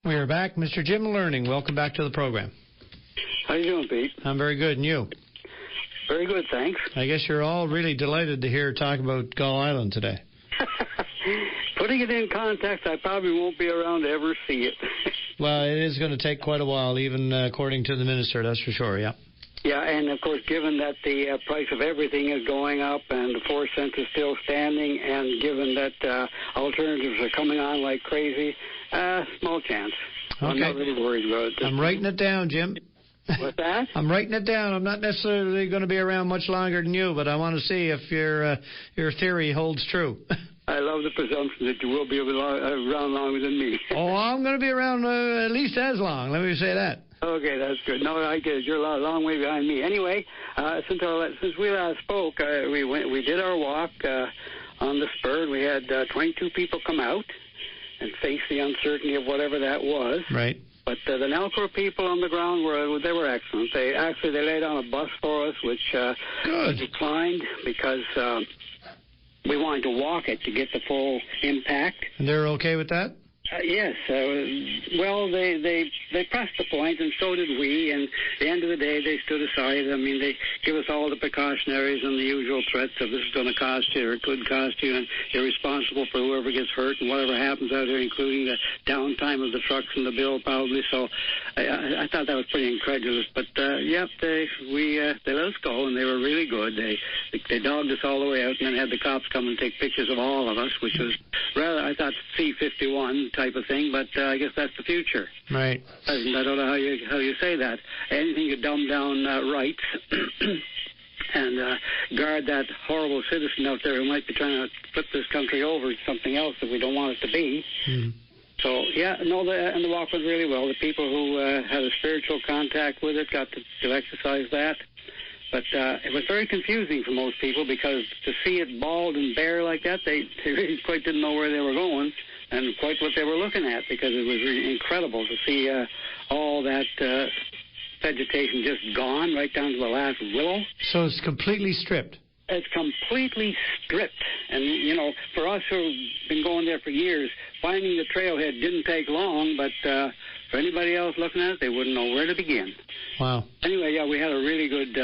We are back. Mr. Jim Learning, welcome back to the program. How you doing, Pete? I'm very good, and you? Very good, thanks. I guess you're all really delighted to hear talk about Gull Island today. Putting it in context, I probably won't be around to ever see it. Well, it is going to take quite a while, even according to the minister, that's for sure, yeah. Yeah, and of course, given that the price of everything is going up and the 4 cents is still standing, and given that alternatives are coming on like crazy, small chance. Okay. I'm not really worried about it. I'm writing it down, Jim. What's that? I'm writing it down. I'm not necessarily going to be around much longer than you, but I want to see if your theory holds true. I love the presumption that you will be around longer than me. Oh, I'm going to be around at least as long. Let me say that. Okay, that's good. No, I get it. You're a long way behind me. Anyway, since we last spoke, we did our walk on the Spur. We had 22 people come out and face the uncertainty of whatever that was. Right. But the Nalcor people on the ground they were excellent. They laid on a bus for us, which we declined because we wanted to walk it to get the full impact. And they're okay with that? Yes. Well, they pressed the point, and so did we. And at the end of the day, they stood aside. I mean, they give us all the precautionaries and the usual threats of this is going to cost you or it could cost you, and you're responsible for whoever gets hurt and whatever happens out there, including the downtime of the trucks and the bill, probably. So I thought that was pretty incredulous. But, they let us go, and they were really good. They dogged us all the way out and then had the cops come and take pictures of all of us, which was rather, I thought, C-51 type of thing, but I guess that's the future. Right. I don't know how you say that. Anything to dumb down rights and guard that horrible citizen out there who might be trying to flip this country over to something else that we don't want it to be. Mm. So, and the walk was really well. The people who had a spiritual contact with it got to exercise that. But it was very confusing for most people because to see it bald and bare like that, they really quite didn't know where they were going and quite what they were looking at, because it was really incredible to see all that vegetation just gone right down to the last willow. So it's completely stripped? It's completely stripped. And, for us who've been going there for years, finding the trailhead didn't take long, but for anybody else looking at it, they wouldn't know where to begin. Wow. Anyway, we had a really good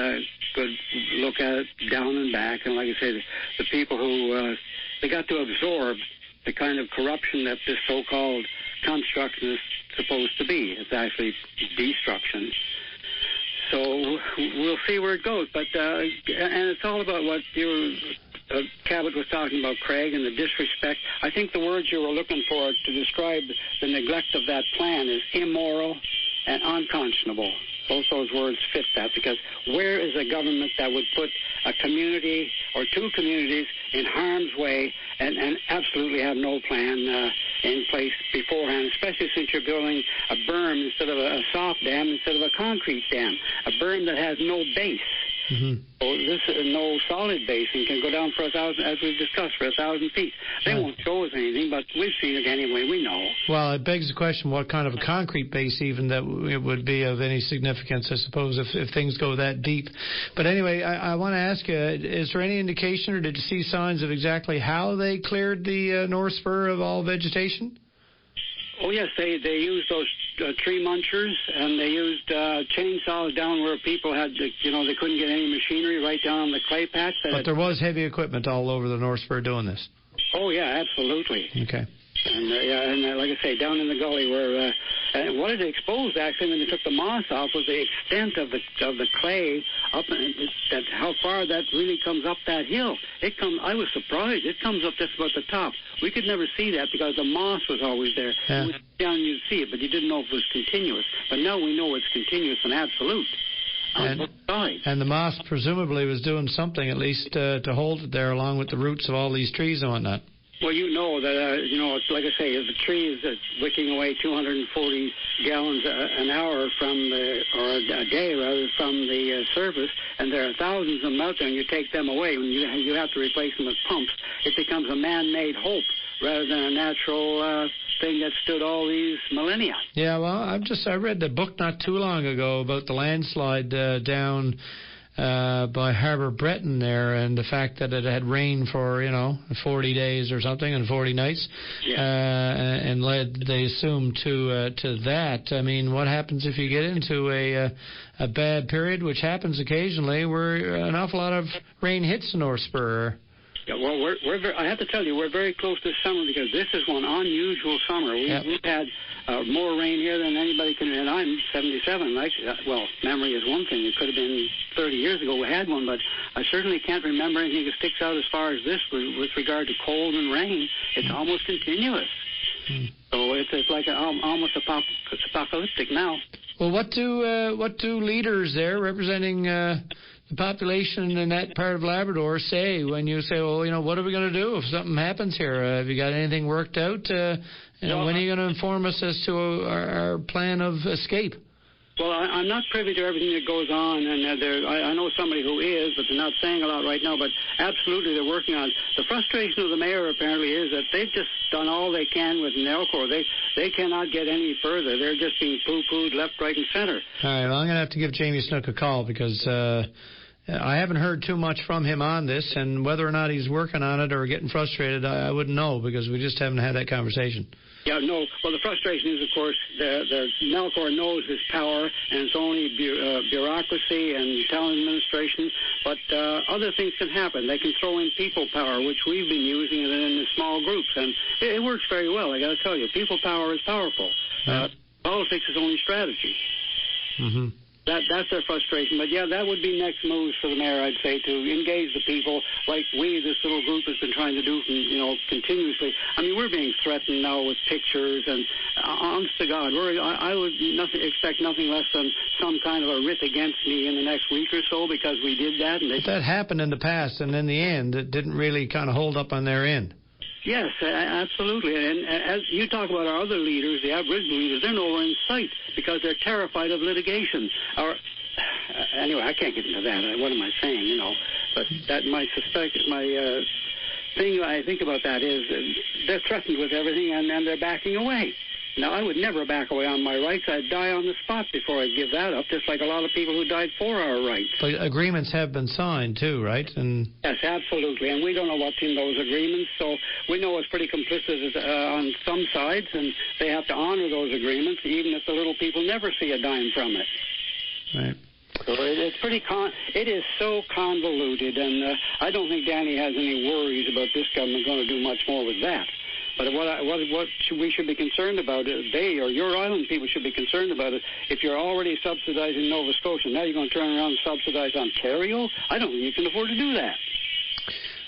look at it down and back. And like I said, the people who, they got to absorb the kind of corruption that this so-called construction is supposed to be. It's actually destruction. So we'll see where it goes. But and it's all about what Cabot was talking about, Craig, and the disrespect. I think the words you were looking for to describe the neglect of that plan is immoral and unconscionable. Both those words fit that, because where is a government that would put a community or two communities in harm's way and absolutely have no plan in place beforehand, especially since you're building a berm instead of a soft dam, instead of a concrete dam, a berm that has no base. Mm-hmm. So this is no solid base and can go down for 1,000, as we've discussed, for 1,000 feet. They won't show us anything, but we've seen it anyway. We know. Well, it begs the question: what kind of a concrete base even that it would be of any significance? I suppose if things go that deep. But anyway, I want to ask you: is there any indication, or did you see signs of exactly how they cleared the North Spur of all vegetation? Oh, yes, they used those tree munchers, and they used chainsaws down where people had, they couldn't get any machinery, right down on the clay patch. But there was heavy equipment all over the North Spur doing this. Oh, yeah, absolutely. Okay. And like I say, down in the gully where what it exposed, actually, when they took the moss off, was the extent of the clay up, and that how far that really comes up that hill. I was surprised. It comes up just about the top. We could never see that because the moss was always there. Yeah. It was down, you'd see it, but you didn't know if it was continuous. But now we know it's continuous and absolute. And the moss presumably was doing something, at least to hold it there, along with the roots of all these trees and whatnot. Well, you know that, it's like I say, if the tree is wicking away 240 gallons an hour or a day rather, from the surface, and there are thousands of them out there, and you take them away, and you have to replace them with pumps, it becomes a man-made hope rather than a natural thing that stood all these millennia. Yeah, well, I read the book not too long ago about the landslide down by Harbour Breton there, and the fact that it had rained for 40 days or something and 40 nights, and led, they assume, to that. I mean, what happens if you get into a bad period, which happens occasionally, where an awful lot of rain hits the North Spur? Yeah, well, I have to tell you, we're very close this summer because this is one unusual summer. We've had more rain here than anybody can, and I'm 77. Well, memory is one thing. It could have been 30 years ago we had one, but I certainly can't remember anything that sticks out as far as this with regard to cold and rain. It's almost continuous. So it's like almost apocalyptic now. Well, what do leaders there representing the population in that part of Labrador say when you say, well, what are we going to do if something happens here? Have you got anything worked out? When are you going to inform us as to our plan of escape? Well, I'm not privy to everything that goes on, and I know somebody who is, but they're not saying a lot right now, but absolutely they're working on it. The frustration of the mayor apparently is that they've just done all they can with Nalcor. They cannot get any further. They're just being poo-pooed left, right, and center. All right, well, I'm going to have to give Jamie Snook a call because I haven't heard too much from him on this, and whether or not he's working on it or getting frustrated, I wouldn't know because we just haven't had that conversation. Yeah, no. Well, the frustration is, of course, the Nalcor knows his power, and it's only bureaucracy and town administration. But other things can happen. They can throw in people power, which we've been using in small groups, and it works very well. I got to tell you, people power is powerful. Politics is only strategy. Mm-hmm. That's their frustration. But, yeah, that would be next moves for the mayor, I'd say, to engage the people like this little group, has been trying to do, continuously. I mean, we're being threatened now with pictures, and honest to God, I would expect nothing less than some kind of a writ against me in the next week or so because we did that. And that happened in the past, and in the end, it didn't really kind of hold up on their end. Yes, absolutely. And as you talk about our other leaders, the Aboriginal leaders, they're nowhere in sight because they're terrified of litigation. Anyway, I can't get into that. What am I saying, But that my thing I think about that is they're threatened with everything and they're backing away. Now, I would never back away on my rights. I'd die on the spot before I'd give that up, just like a lot of people who died for our rights. But agreements have been signed, too, right? Yes, absolutely. And we don't know what's in those agreements, so we know it's pretty complicit on some sides, and they have to honor those agreements, even if the little people never see a dime from it. Right. So it's it is so convoluted, and I don't think Danny has any worries about this government going to do much more with that. But what we should be concerned about, they or your island people should be concerned about it. If you're already subsidizing Nova Scotia, now you're going to turn around and subsidize Ontario? I don't think you can afford to do that.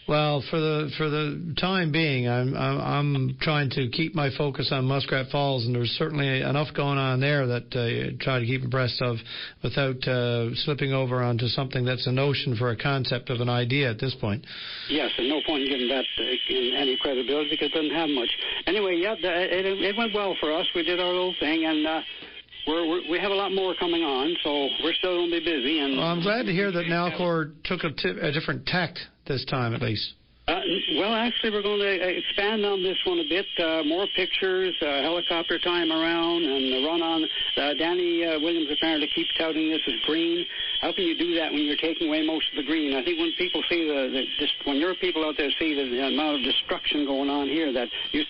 Well, for the time being, I'm trying to keep my focus on Muskrat Falls, and there's certainly enough going on there that you try to keep abreast of without slipping over onto something that's a notion for a concept of an idea at this point. Yes, and no point in giving that any credibility because it doesn't have much. Anyway, yeah, it went well for us. We did our little thing, and we have a lot more coming on, so we're still going to be busy. And well, I'm glad to hear that Nalcor took a different tact this time, at least. Well, actually, we're going to expand on this one a bit. More pictures, helicopter time around, and run on. Danny Williams apparently keeps touting this as green. How can you do that when you're taking away most of the green? I think when people see when your people out there see the amount of destruction going on here, that you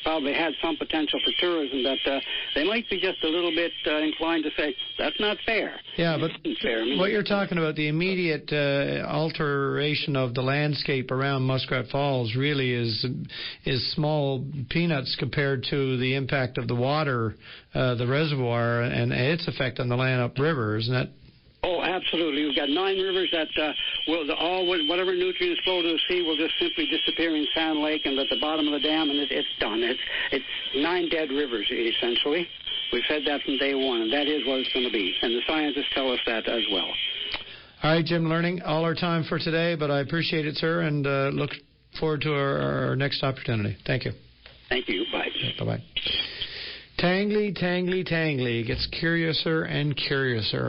probably had some potential for tourism, that they might be just a little bit inclined to say, that's not fair. Yeah, but fair. What you're talking about, the immediate alteration of the landscape around Muskrat Falls really is small peanuts compared to the impact of the water, the reservoir, and its effect on the land upriver, isn't it? Oh, absolutely. We've got 9 rivers that whatever nutrients flow to the sea will just simply disappear in Sand Lake and at the bottom of the dam, and it's done. It's 9 dead rivers, essentially. We've said that from day one, and that is what it's going to be. And the scientists tell us that as well. All right, Jim Learning, all our time for today, but I appreciate it, sir, and look forward to our next opportunity. Thank you. Thank you. Bye. Bye-bye. Tangly, tangly, tangly. It gets curiouser and curiouser.